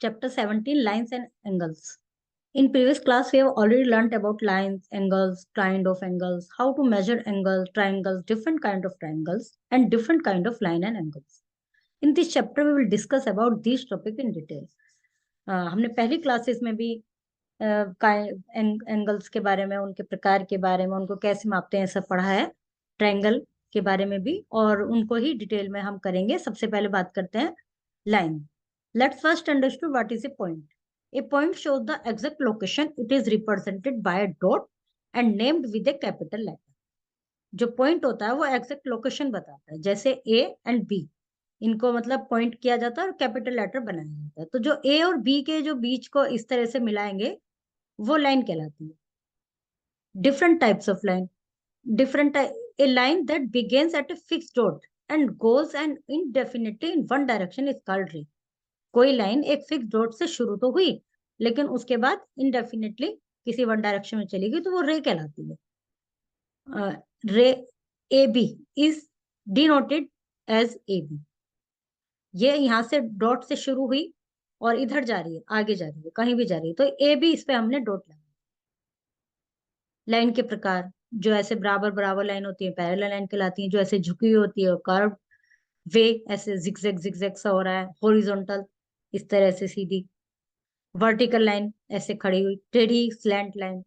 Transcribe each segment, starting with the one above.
Chapter 17, Lines and Angles. In previous class, we have already learnt about lines, angles, kind of angles, how to measure angles, triangles, different kind of triangles, and different kind of line and angles. In this chapter, we will discuss about these topic in detail. हमने पहली classes में भी angles के बारे में, उनके प्रकार के बारे में, उनको कैसे मापते हैं, सब पढ़ा है। ट्रायंगल के बारे में भी, और उनको ही डिटेल में हम करेंगे। सबसे पहले बात करते हैं line. Let's first understand what is a point. A point shows the exact location. It is represented by a dot and named with a capital letter. जो पॉइंट होता है वो एग्जैक्ट लोकेशन बताता है, जैसे ए एंड बी, इनको मतलब point किया जाता है और कैपिटल लेटर बनाया जाता है। तो जो ए और बी के जो बीच को इस तरह से मिलाएंगे वो लाइन कहलाती है। Different types of line, a line that begins at a fixed dot and goes and indefinitely in one direction is called ray. कोई लाइन एक फिक्स डॉट से शुरू तो हुई लेकिन उसके बाद इनडेफिनेटली किसी वन डायरेक्शन में चली गई तो वो रे कहलाती है। Ray A B is denoted as A B. ये यहाँ से डॉट से शुरू हुई और इधर जा रही है, आगे जा रही है, कहीं भी जा रही है, तो ए बी इस पे हमने डॉट लगाया। लाइन के प्रकार, जो ऐसे बराबर बराबर लाइन होती है पैरेलल लाइन कहलाती है, जो ऐसे झुकी हुई होती है कर्व वे, ऐसे जिगजैग जिगजैग सा हो रहा है, हॉरिजॉन्टल इस तरह से सीधी, वर्टिकल लाइन ऐसे खड़ी हुई, टेढ़ी स्लैंट लाइन,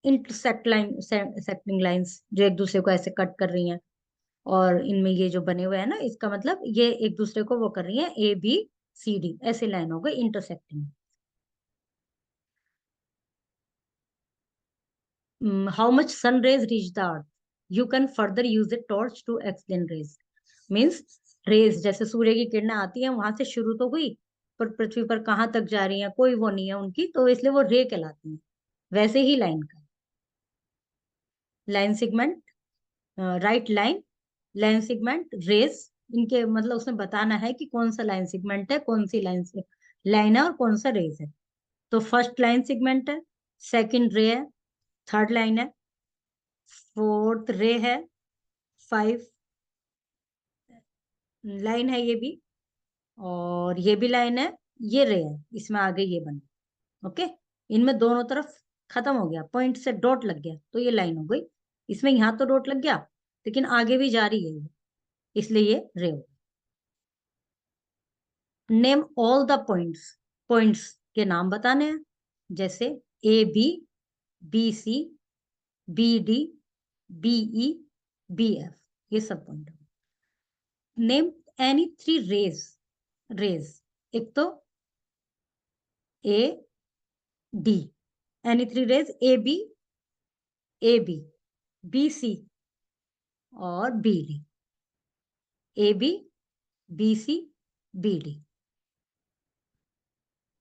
इंटरसेक्टिंग लाइंस जो एक दूसरे को ऐसे कट कर रही हैं, और इनमें ये जो बने हुए हैं ना, इसका मतलब ये एक दूसरे को वो कर रही है, ए बी सी डी ऐसे लाइन हो गई intersecting. How much sun rays reach the earth, you can further use a torch to explain rays. Means rays जैसे सूर्य की किरणें आती हैं वहां से शुरू तो हुई, पर पृथ्वी पर कहाँ तक जा रही है कोई वो नहीं है उनकी, तो इसलिए वो रे कहलाती है। वैसे ही लाइन का line segment, right line, line segment, rays, इनके मतलब उसमें बताना है कि कौन सा लाइन सेगमेंट है, कौन सी लाइन से लाइन है और कौन सा रेस है। तो फर्स्ट लाइन सेगमेंट है, सेकंड रे है, थर्ड लाइन है, फोर्थ रे है, फाइव लाइन है ये भी, और ये भी लाइन है, ये रे है, इसमें आगे ये बना। ओके, इनमें दोनों तरफ खत्म हो गया, पॉइंट से डॉट लग गया तो ये लाइन हो गई। इसमें यहाँ तो डॉट लग गया लेकिन आगे भी जा रही है ये, इसलिए ये रे हो। Name all the points, points के नाम बताने हैं, जैसे A B, B C, B D, B E, B F, ये सब point. Name any three rays, rays एक तो A D, any three rays A B, A B, B C और B D, A B, B C, B D.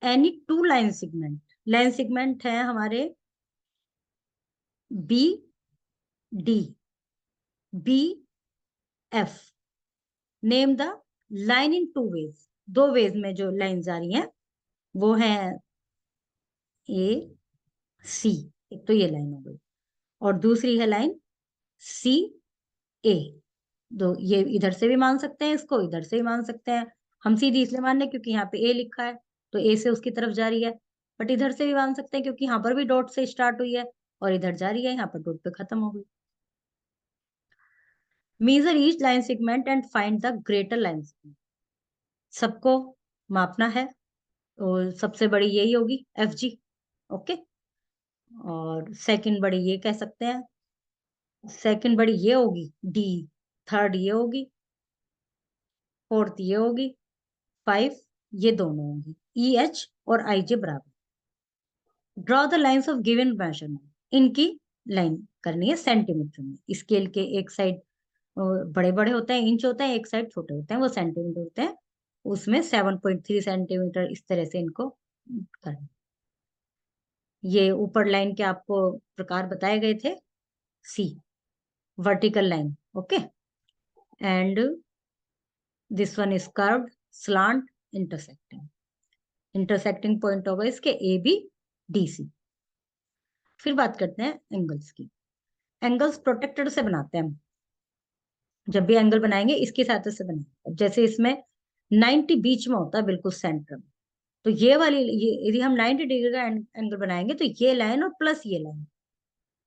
Any two line segment, line segment है हमारे B D, B F. Name the line in two ways, दो veg में जो line जा रही हैं वो है ए सी, एक तो ये लाइन हो गई, और दूसरी है लाइन सी ए। दो ये इधर से भी मान सकते हैं, इसको इधर से भी मान सकते हैं। हम सीधी इसलिए मान रहे हैं क्योंकि यहाँ पे ए लिखा है तो ए से उसकी तरफ जा रही है, बट इधर से भी मान सकते हैं क्योंकि यहाँ पर भी डॉट से स्टार्ट हुई है और इधर जा रही है, यहाँ पर डॉट पे खत्म हो गई। Measure each line segment and find the greater line segment, सबको मापना है, तो सबसे बड़ी यही होगी एफ जी। ओके, और सेकंड बड़ी ये कह सकते हैं, सेकंड बड़ी ये होगी डी, थर्ड ये होगी, फोर्थ ये होगी, फाइव ये दोनों होंगी, ई एच और आई जे बराबर। Draw the lines of given measurement, इनकी लाइन करनी है सेंटीमीटर में। स्केल के एक साइड बड़े बड़े होते हैं, इंच होते हैं, एक साइड छोटे होते हैं, वो सेंटीमीटर होते हैं। उसमें 7.3 सेंटीमीटर इस तरह से इनको करना। ये ऊपर लाइन के आपको प्रकार बताए गए थे, see vertical line, okay, and this one is curved, slant, intersecting. Intersecting point होगा इसके ए बी डी सी। फिर बात करते हैं एंगल्स की। एंगल्स प्रोटेक्टर से बनाते हैं हम, जब भी एंगल बनाएंगे इसकी सहायता से बनाएंगे। जैसे इसमें 90 बीच में होता है, बिल्कुल सेंटर में, तो ये वाली ये यदि हम 90 डिग्री का एंगल बनाएंगे तो ये लाइन और प्लस ये लाइन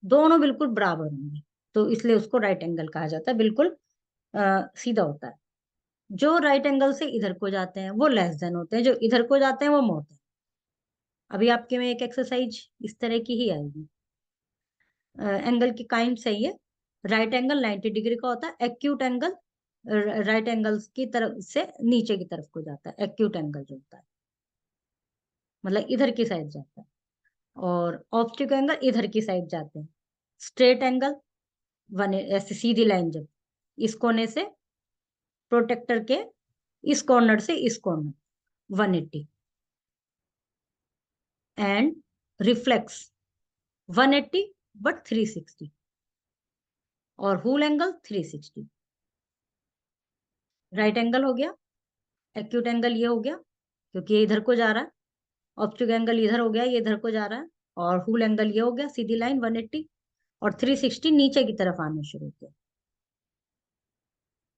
दोनों बिल्कुल बराबर होंगे, तो इसलिए उसको राइट एंगल कहा जाता है, बिल्कुल सीधा होता है। जो राइट एंगल से इधर को जाते हैं वो लेस देन होते हैं, जो इधर को जाते हैं वो मोर देन। अभी आपके में एक एक्सरसाइज इस तरह की ही आएगी। एंगल की काइंड सही है। राइट एंगल 90 डिग्री का होता है। एक्यूट एंगल राइट एंगल्स की तरफ से नीचे की तरफ को जाता है, एक्यूट एंगल जो होता है, मतलब इधर की साइड जाता है। और ऑब्स्ट्यूक एंगल इधर की साइड जाते हैं। स्ट्रेट एंगल वन ऐसे सीधी लाइन जब इस कोने से प्रोटेक्टर के इस कॉर्नर से इस कॉर्नर 180। एंड रिफ्लेक्स 180 बट 360, और होल एंगल 360। राइट एंगल हो गया, एक्यूट एंगल ये हो गया क्योंकि ये इधर को जा रहा है, ऑब्स्ट्यूक एंगल इधर हो गया, ये इधर को जा रहा है, और होल एंगल ये हो गया सीधी लाइन 180, और 360 नीचे की तरफ आना शुरू किया,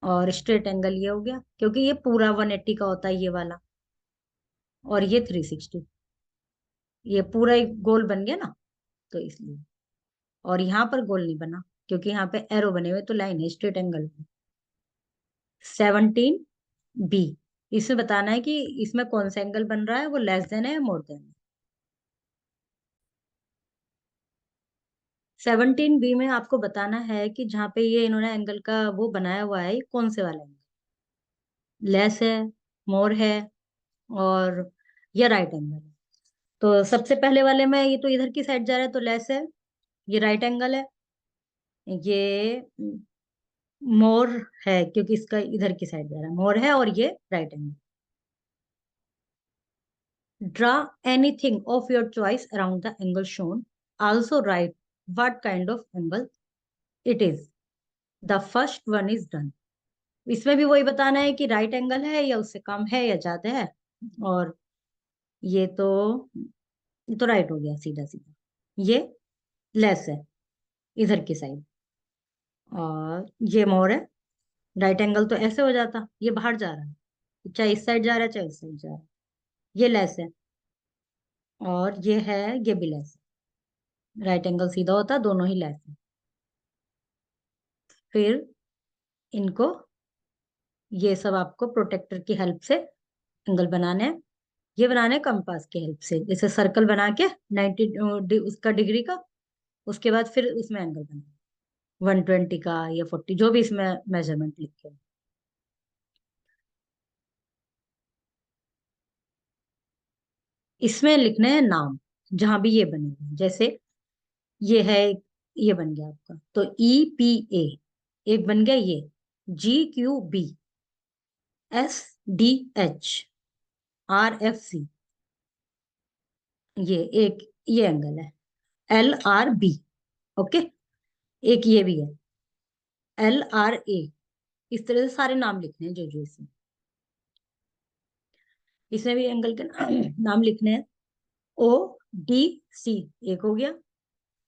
और स्ट्रेट एंगल ये हो गया क्योंकि ये पूरा 180 का होता है ये वाला, और ये 360, ये पूरा एक गोल बन गया ना, तो इसलिए। और यहाँ पर गोल नहीं बना क्योंकि यहाँ पे एरो बने हुए, तो लाइन है स्ट्रेट एंगल। 17 बी, इसमें बताना है कि इसमें कौन सा एंगल बन रहा है, वो लेस देन है या मोर देन है। 17 बी में आपको बताना है कि जहाँ पे ये इन्होंने एंगल का वो बनाया हुआ है, ये कौन से वाला एंगल, लेस है, मोर है, और ये राइट एंगल है। तो सबसे पहले वाले में ये तो इधर की साइड जा रहा है तो लेस है, ये राइट एंगल है, ये मोर है क्योंकि इसका इधर की साइड जा रहा है, मोर है, और ये right angle. Draw anything of your choice around the angle shown, also right what kind of angle it is, the first one is done. इसमें भी वही बताना है कि राइट एंगल है या उससे कम है या ज्यादा है, और ये तो राइट हो गया सीधा सीधा, ये लेस है इधर की साइड, और ये मोर है। राइट एंगल तो ऐसे हो जाता, ये बाहर जा रहा है, चाहे इस साइड जा रहा है चाहे इस साइड जा रहा है, ये लेस है, और ये है, ये भी लेस है। राइट एंगल सीधा होता, दोनों ही लेस है। फिर इनको, ये सब आपको प्रोटेक्टर की हेल्प से एंगल बनाने हैं। ये बनाने हैं कंपास की हेल्प से, जैसे सर्कल बना के 90 उसका डिग्री का, उसके बाद फिर उसमें एंगल बना 120 का या 40, जो भी इसमें मेजरमेंट लिखे हो। इसमें लिखने हैं नाम जहां भी ये बने हुए हैं। जैसे ये है, ये बन गया आपका, तो EPA एक बन गया, ये GQB, SDH, RFC, ये एक, ये एंगल है LRB। ओके, एक ये भी है LRA। इस तरह से सारे नाम लिखने हैं जो जो इसमें, इसमें भी एंगल के नाम लिखने हैं। ODC एक हो गया,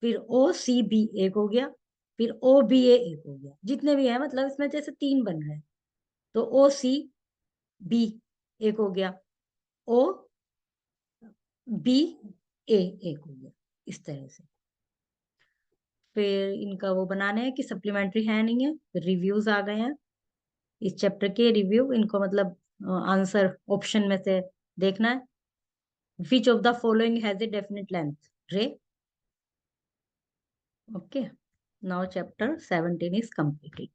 फिर OCB एक हो गया, फिर OBA एक हो गया, जितने भी है मतलब इसमें जैसे तीन बन रहे हैं, तो OCB एक हो गया, OBA एक हो गया, इस तरह से। फिर इनका वो बनाने हैं कि सप्लीमेंट्री है नहीं है, फिर रिव्यूज आ गए हैं इस चैप्टर के। रिव्यू इनको मतलब आंसर ऑप्शन में से देखना है। Which of the following has a definite length, ray. Okay, now chapter 17 is completed.